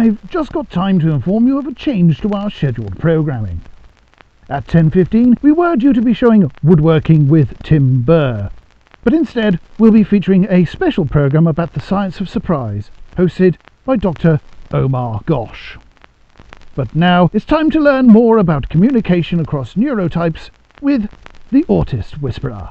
I've just got time to inform you of a change to our scheduled programming. At 10:15 we were due to be showing Woodworking with Tim Burr, but instead we'll be featuring a special programme about the science of surprise, hosted by Dr. Omar Gosh. But now it's time to learn more about communication across neurotypes with the Autist Whisperer.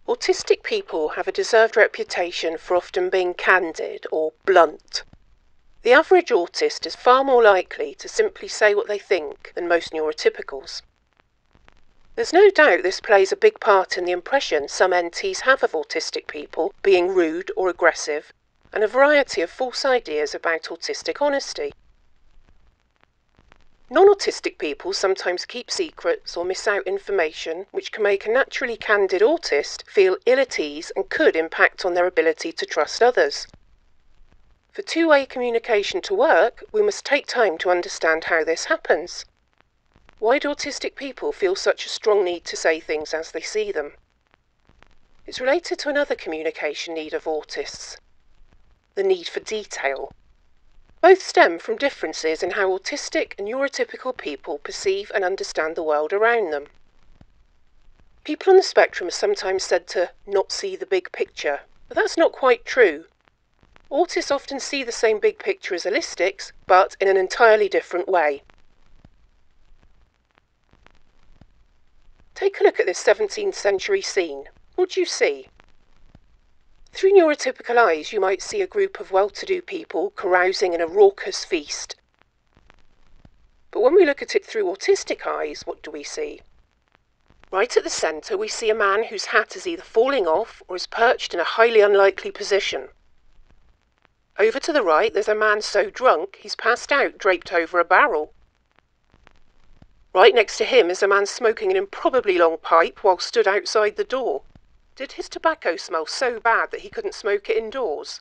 Autistic people have a deserved reputation for often being candid or blunt. The average autist is far more likely to simply say what they think than most neurotypicals. There's no doubt this plays a big part in the impression some NTs have of autistic people being rude or aggressive, and a variety of false ideas about autistic honesty. Non-autistic people sometimes keep secrets or miss out information which can make a naturally candid autist feel ill at ease and could impact on their ability to trust others. For two-way communication to work, we must take time to understand how this happens. Why do autistic people feel such a strong need to say things as they see them? It's related to another communication need of autists, the need for detail. Both stem from differences in how autistic and neurotypical people perceive and understand the world around them. People on the spectrum are sometimes said to not see the big picture, but that's not quite true. Autists often see the same big picture as Aulistics, but in an entirely different way. Take a look at this 17th century scene. What do you see? Through neurotypical eyes, you might see a group of well-to-do people carousing in a raucous feast. But when we look at it through autistic eyes, what do we see? Right at the centre, we see a man whose hat is either falling off or is perched in a highly unlikely position. Over to the right, there's a man so drunk he's passed out, draped over a barrel. Right next to him is a man smoking an improbably long pipe while stood outside the door. Did his tobacco smell so bad that he couldn't smoke it indoors?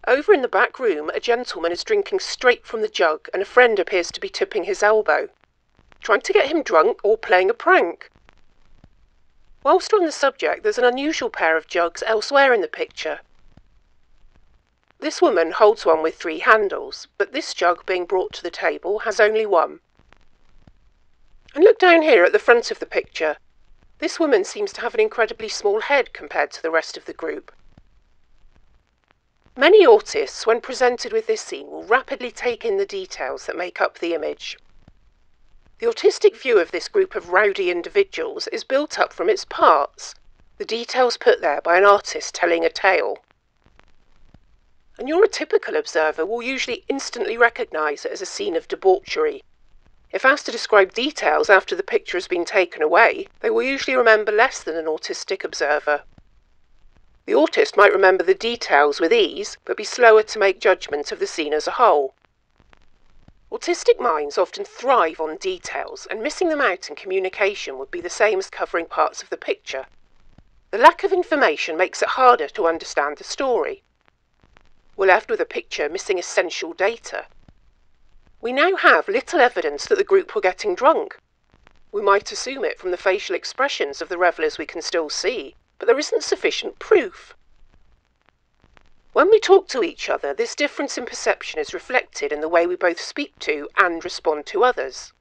Over in the back room, a gentleman is drinking straight from the jug and a friend appears to be tipping his elbow, trying to get him drunk or playing a prank. Whilst on the subject, there's an unusual pair of jugs elsewhere in the picture. This woman holds one with 3 handles, but this jug being brought to the table has only one. And look down here at the front of the picture. This woman seems to have an incredibly small head compared to the rest of the group. Many autists, when presented with this scene, will rapidly take in the details that make up the image. The autistic view of this group of rowdy individuals is built up from its parts, the details put there by an artist telling a tale. A neurotypical observer will usually instantly recognise it as a scene of debauchery. If asked to describe details after the picture has been taken away, they will usually remember less than an autistic observer. The autist might remember the details with ease, but be slower to make judgment of the scene as a whole. Autistic minds often thrive on details, and missing them out in communication would be the same as covering parts of the picture. The lack of information makes it harder to understand the story. We're left with a picture missing essential data. We now have little evidence that the group were getting drunk. We might assume it from the facial expressions of the revellers we can still see, but there isn't sufficient proof. When we talk to each other, this difference in perception is reflected in the way we both speak to and respond to others.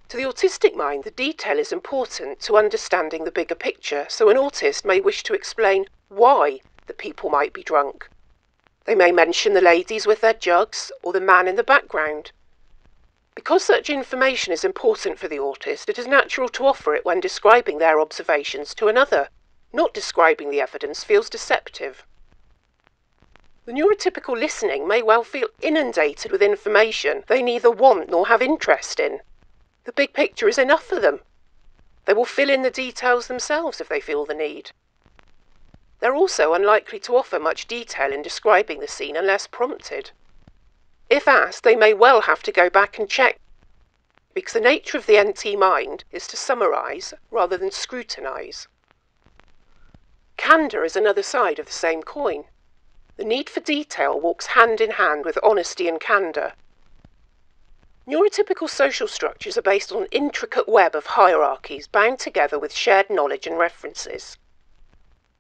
To the autistic mind, the detail is important to understanding the bigger picture, so an autist may wish to explain why the people might be drunk. They may mention the ladies with their jugs or the man in the background. Because such information is important for the autist, it is natural to offer it when describing their observations to another. Not describing the evidence feels deceptive. The neurotypical listening may well feel inundated with information they neither want nor have interest in. The big picture is enough for them. They will fill in the details themselves if they feel the need. They're also unlikely to offer much detail in describing the scene unless prompted. If asked, they may well have to go back and check, because the nature of the NT mind is to summarise rather than scrutinise. Candour is another side of the same coin. The need for detail walks hand in hand with honesty and candour. Neurotypical social structures are based on an intricate web of hierarchies bound together with shared knowledge and references.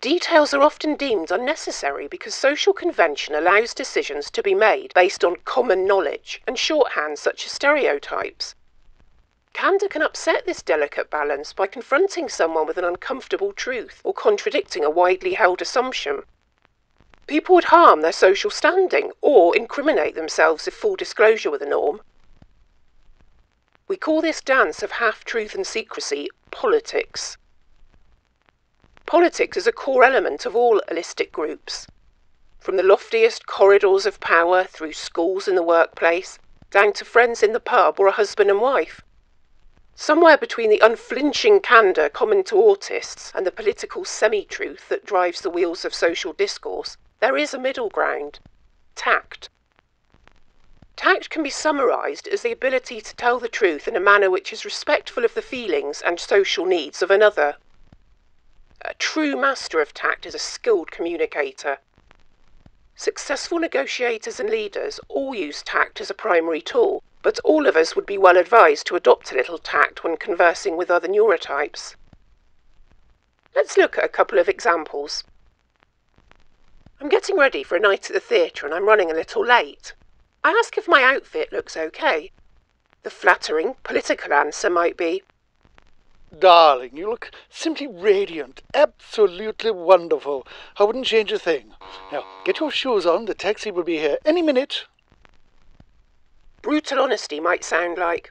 Details are often deemed unnecessary because social convention allows decisions to be made based on common knowledge and shorthand such as stereotypes. Candour can upset this delicate balance by confronting someone with an uncomfortable truth or contradicting a widely held assumption. People would harm their social standing or incriminate themselves if full disclosure were the norm. We call this dance of half-truth and secrecy politics. Politics is a core element of all holistic groups. From the loftiest corridors of power through schools and the workplace, down to friends in the pub or a husband and wife. Somewhere between the unflinching candour common to autists and the political semi-truth that drives the wheels of social discourse, there is a middle ground: tact. Tact can be summarised as the ability to tell the truth in a manner which is respectful of the feelings and social needs of another. A true master of tact is a skilled communicator. Successful negotiators and leaders all use tact as a primary tool, but all of us would be well advised to adopt a little tact when conversing with other neurotypes. Let's look at a couple of examples. I'm getting ready for a night at the theatre and I'm running a little late. I ask if my outfit looks okay. The flattering, political answer might be, "Darling, you look simply radiant, absolutely wonderful. I wouldn't change a thing. Now, get your shoes on, the taxi will be here any minute." Brutal honesty might sound like,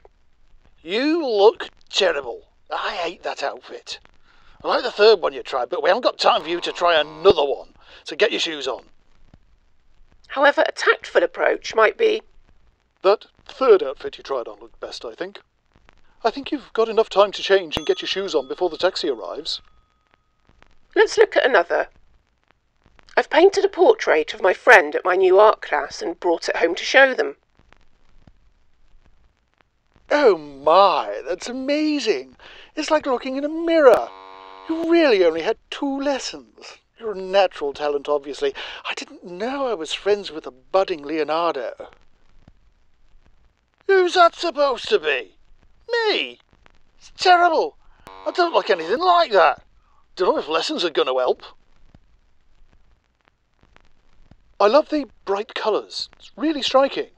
"You look terrible. I hate that outfit. I like the third one you tried, but we haven't got time for you to try another one, so get your shoes on." However, a tactful approach might be, "That third outfit you tried on looked best, I think. I think you've got enough time to change and get your shoes on before the taxi arrives." Let's look at another. I've painted a portrait of my friend at my new art class and brought it home to show them. "Oh my, that's amazing. It's like looking in a mirror. You really only had 2 lessons. You're a natural talent, obviously. I didn't know I was friends with a budding Leonardo." "Who's that supposed to be? Me? It's terrible. I don't look anything like that. Don't know if lessons are going to help." "I love the bright colours. It's really striking.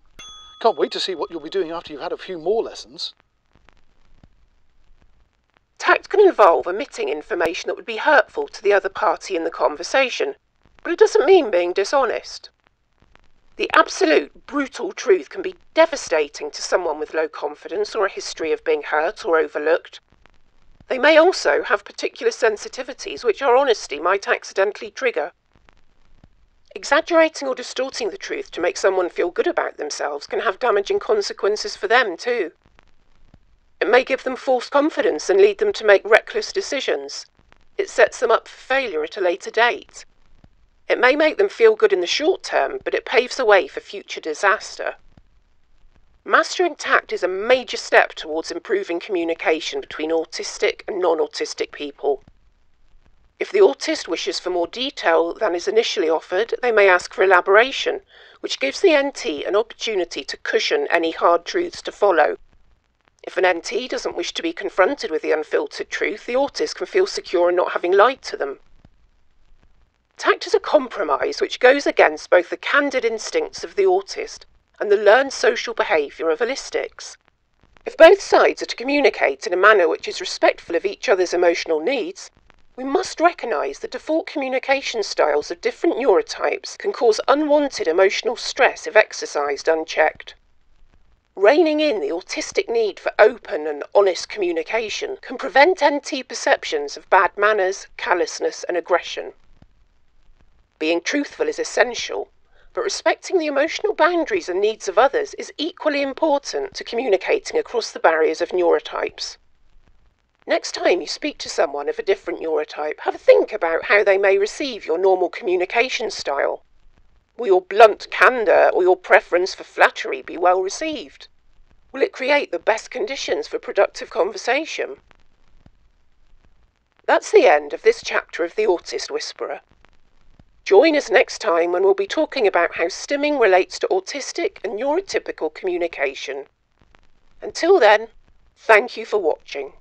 Can't wait to see what you'll be doing after you've had a few more lessons." Tact can involve omitting information that would be hurtful to the other party in the conversation, but it doesn't mean being dishonest. The absolute, brutal truth can be devastating to someone with low confidence or a history of being hurt or overlooked. They may also have particular sensitivities which our honesty might accidentally trigger. Exaggerating or distorting the truth to make someone feel good about themselves can have damaging consequences for them too. It may give them false confidence and lead them to make reckless decisions. It sets them up for failure at a later date. It may make them feel good in the short term, but it paves the way for future disaster. Mastering tact is a major step towards improving communication between autistic and non-autistic people. If the autist wishes for more detail than is initially offered, they may ask for elaboration, which gives the NT an opportunity to cushion any hard truths to follow. If an NT doesn't wish to be confronted with the unfiltered truth, the autist can feel secure in not having lied to them. Tact is a compromise which goes against both the candid instincts of the autist and the learned social behaviour of holistics. If both sides are to communicate in a manner which is respectful of each other's emotional needs, we must recognise the default communication styles of different neurotypes can cause unwanted emotional stress if exercised unchecked. Reining in the autistic need for open and honest communication can prevent NT perceptions of bad manners, callousness and aggression. Being truthful is essential, but respecting the emotional boundaries and needs of others is equally important to communicating across the barriers of neurotypes. Next time you speak to someone of a different neurotype, have a think about how they may receive your normal communication style. Will your blunt candour or your preference for flattery be well received? Will it create the best conditions for productive conversation? That's the end of this chapter of The Autist Whisperer. Join us next time when we'll be talking about how stimming relates to autistic and neurotypical communication. Until then, thank you for watching.